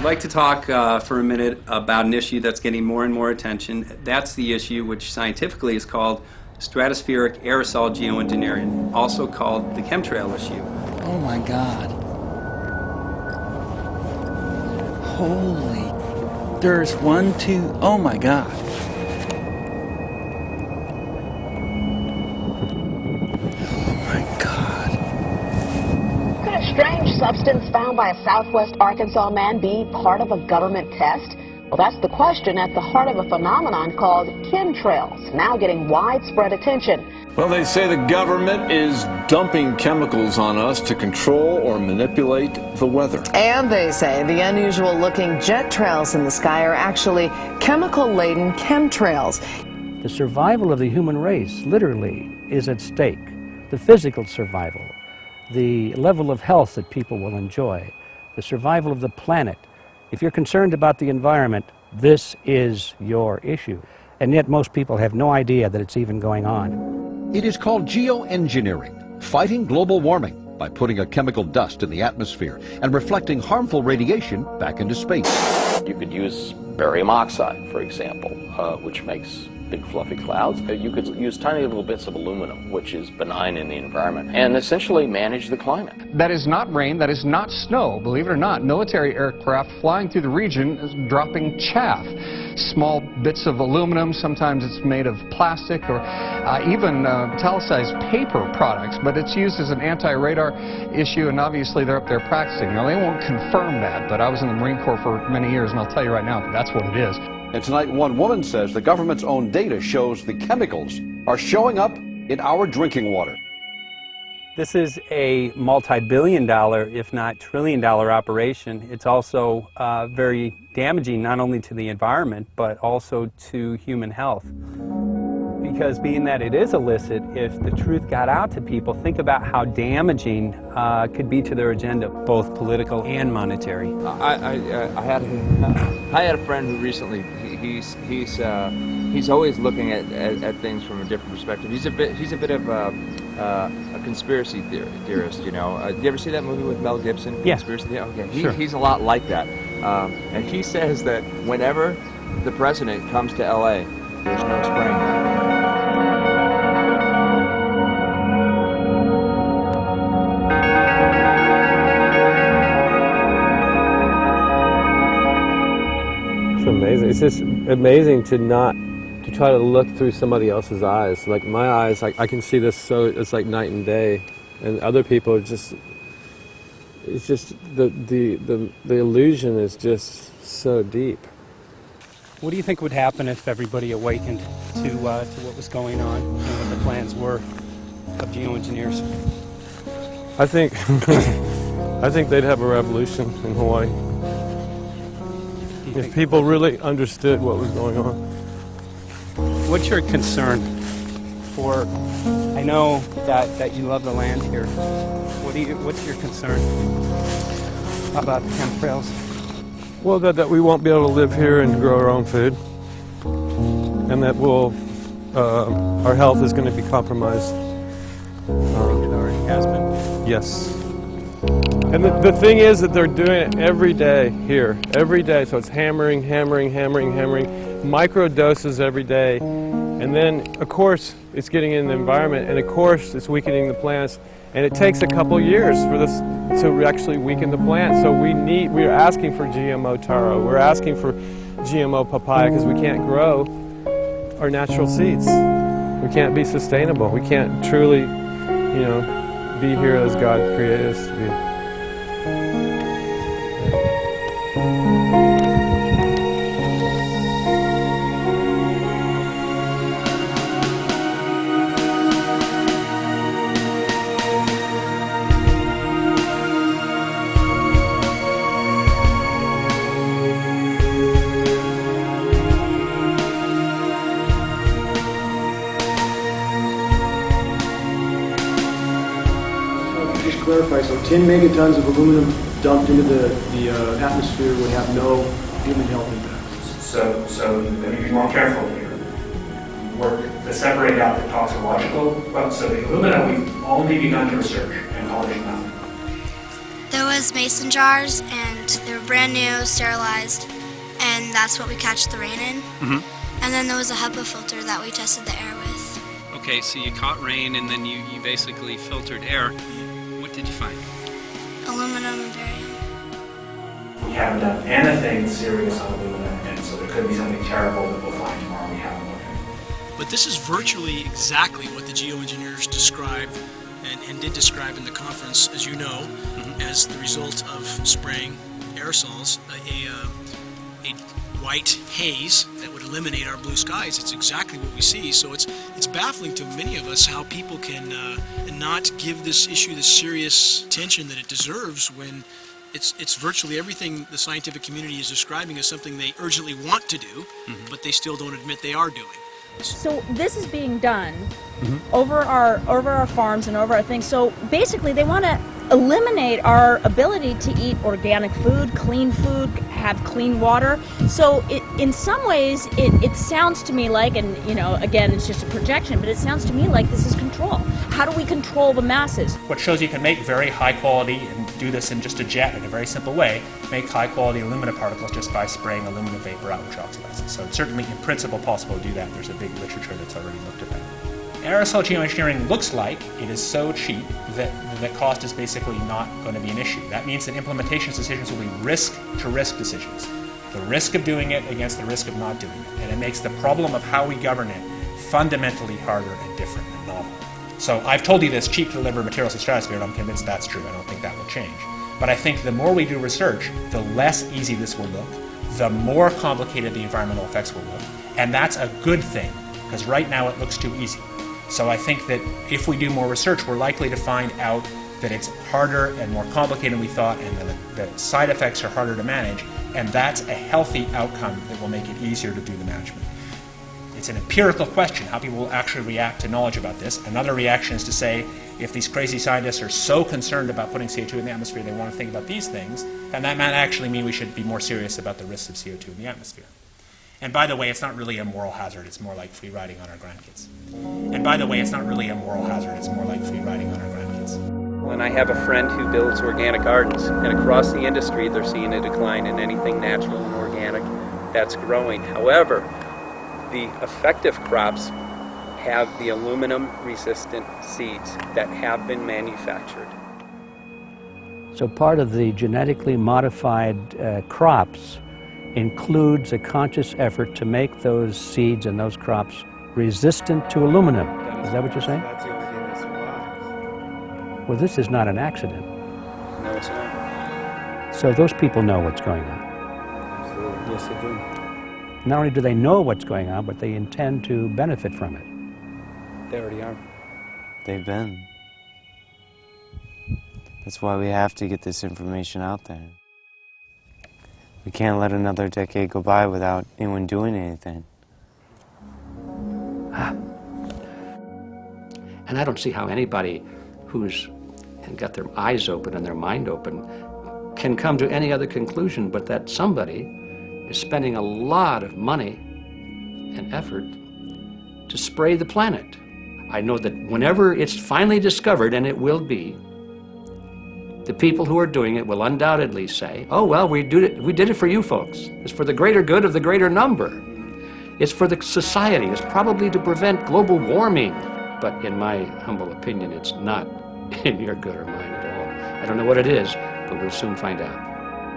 I'd like to talk for a minute about an issue that's getting more and more attention. That's the issue which scientifically is called stratospheric aerosol geoengineering, also called the chemtrail issue. Oh my God. Holy. There's 1, 2, oh my God. Oh my God. Could a strange substance found by a southwest Arkansas man be part of a government test? Well, that's the question at the heart of a phenomenon called chemtrails, now getting widespread attention. Well, they say the government is dumping chemicals on us to control or manipulate the weather. And they say the unusual-looking jet trails in the sky are actually chemical-laden chemtrails. The survival of the human race, literally, is at stake. The physical survival, the level of health that people will enjoy, the survival of the planet. If you're concerned about the environment, this is your issue. And yet most people have no idea that it's even going on. It is called geoengineering, fighting global warming by putting a chemical dust in the atmosphere and reflecting harmful radiation back into space. You could use barium oxide, for example, which makes big fluffy clouds. You could use tiny little bits of aluminum, which is benign in the environment, and essentially manage the climate. That is not rain, that is not snow. Believe it or not, military aircraft flying through the region is dropping chaff. Small bits of aluminum, sometimes it's made of plastic or even italicized paper products, but it's used as an anti-radar issue, and obviously they're up there practicing. Now, they won't confirm that, but I was in the Marine Corps for many years, and I'll tell you right now, that's what it is. And tonight, one woman says the government's own data shows the chemicals are showing up in our drinking water. This is a multi-billion-dollar, if not trillion-dollar operation. It's also very damaging not only to the environment, but also to human health. Because being that it is illicit, if the truth got out to people, think about how damaging it could be to their agenda, both political and monetary. I had a friend who recently, he's always looking at things from a different perspective. He's a bit of a conspiracy theorist, you know. Did you ever see that movie with Mel Gibson? Yeah. Conspiracy Theory? Okay. Sure. He's a lot like that. And he says that whenever the president comes to LA, there's no spring. It's amazing. It's just amazing to try to look through somebody else's eyes. Like my eyes, I can see this, so it's like night and day, and other people it's just the illusion is just so deep. What do you think would happen if everybody awakened to what was going on and what the plans were of geoengineers? I think they'd have a revolution in Hawaii. If people really understood what was going on. What's your concern for, I know that you love the land here. What's your concern about the chemtrails? Well, that we won't be able to live here and grow our own food. And that our health is going to be compromised. It already has been. Yes. And the thing is that they're doing it every day here, every day. So it's hammering, micro doses every day. And then, of course, it's getting in the environment, and of course, it's weakening the plants. And it takes a couple years for this to actually weaken the plant. So we're asking for GMO taro, we're asking for GMO papaya, because we can't grow our natural seeds. We can't be sustainable. We can't truly, be here as God created us to be. Just clarify, so 10 megatons of aluminum dumped into the atmosphere would have no human health impact. So you need to be more careful here. Work to separate out the toxicological. Well, so the aluminum we've only begun to research and publish nothing. There was mason jars, and they were brand new, sterilized, and that's what we catch the rain in. And then there was a HEPA filter that we tested the air with. Okay, so you caught rain and then you basically filtered air. What did you find? Aluminum and barium. We haven't done anything serious on aluminum, and so there could be something terrible that we'll find tomorrow we haven't looked at. But this is virtually exactly what the geoengineers described and did describe in the conference, as you know, as the result of spraying aerosols, a white haze that would eliminate our blue skies. It's exactly what we see. So it's baffling to many of us how people can not give this issue the serious attention that it deserves when it's virtually everything the scientific community is describing as something they urgently want to do, but they still don't admit they are doing. So this is being done over our farms and over our things. So basically they want to eliminate our ability to eat organic food, have clean water. So in some ways it sounds to me like, and you know, again, it's just a projection, but it sounds to me like this is control. How do we control the masses? What shows you can make very high quality, and do this in just a jet in a very simple way, make high quality alumina particles just by spraying aluminum vapor out, which oxidizes. So it's certainly in principle possible to do that. There's a big literature that's already looked at that. Aerosol geoengineering looks like it is so cheap that the cost is basically not going to be an issue. That means that implementation decisions will be risk-to-risk decisions. The risk of doing it against the risk of not doing it. And it makes the problem of how we govern it fundamentally harder and different and novel. So I've told you this cheap to deliver materials to the stratosphere, and I'm convinced that's true. I don't think that will change. But I think the more we do research, the less easy this will look, the more complicated the environmental effects will look. And that's a good thing, because right now it looks too easy. So I think that if we do more research, we're likely to find out that it's harder and more complicated than we thought, and the side effects are harder to manage, and that's a healthy outcome that will make it easier to do the management. It's an empirical question, how people will actually react to knowledge about this. Another reaction is to say, if these crazy scientists are so concerned about putting CO2 in the atmosphere, they want to think about these things, then that might actually mean we should be more serious about the risks of CO2 in the atmosphere. And by the way, it's not really a moral hazard, it's more like free riding on our grandkids. And by the way, it's not really a moral hazard, it's more like free riding on our grandkids. And I have a friend who builds organic gardens, and across the industry they're seeing a decline in anything natural and organic that's growing. However, the effective crops have the aluminum-resistant seeds that have been manufactured. So part of the genetically modified crops includes a conscious effort to make those seeds and those crops resistant to aluminum. Is that what you're saying? That's the only thing that survives. Well, this is not an accident. No, it's not. So those people know what's going on. Absolutely. Yes, they do. Not only do they know what's going on, but they intend to benefit from it. They already are. They've been. That's why we have to get this information out there. We can't let another decade go by without anyone doing anything. And I don't see how anybody who's got their eyes open and their mind open can come to any other conclusion but that somebody is spending a lot of money and effort to spray the planet. I know that whenever it's finally discovered, and it will be, the people who are doing it will undoubtedly say, oh, well, we did it for you folks. It's for the greater good of the greater number. It's for the society. It's probably to prevent global warming. But in my humble opinion, it's not in your good or mine at all. I don't know what it is, but we'll soon find out.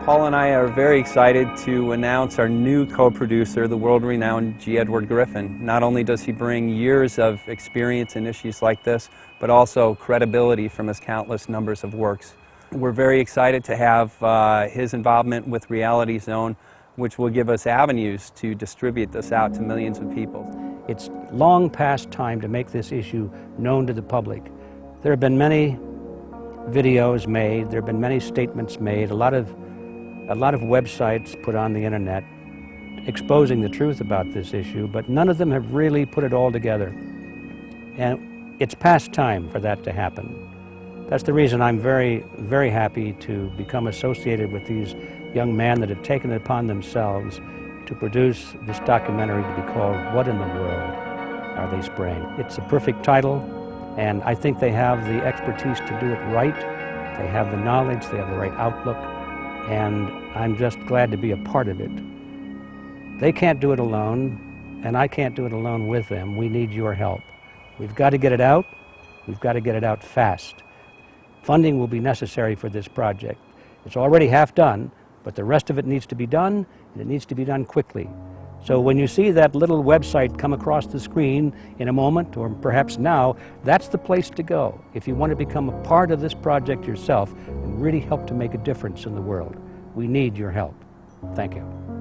Paul and I are very excited to announce our new co-producer, the world-renowned G. Edward Griffin. Not only does he bring years of experience in issues like this, but also credibility from his countless numbers of works. We're very excited to have his involvement with Reality Zone, which will give us avenues to distribute this out to millions of people. It's long past time to make this issue known to the public. There have been many videos made, there have been many statements made, a lot of websites put on the internet exposing the truth about this issue, but none of them have really put it all together. And it's past time for that to happen. That's the reason I'm very, very happy to become associated with these young men that have taken it upon themselves to produce this documentary to be called What in the World Are They Spraying? It's a perfect title, and I think they have the expertise to do it right They have the knowledge, they have the right outlook, and I'm just glad to be a part of it. They can't do it alone, and I can't do it alone with them. We need your help. We've got to get it out. We've got to get it out fast. Funding will be necessary for this project. It's already half done, but the rest of it needs to be done, and it needs to be done quickly. So when you see that little website come across the screen in a moment, or perhaps now, that's the place to go if you want to become a part of this project yourself and really help to make a difference in the world. We need your help. Thank you.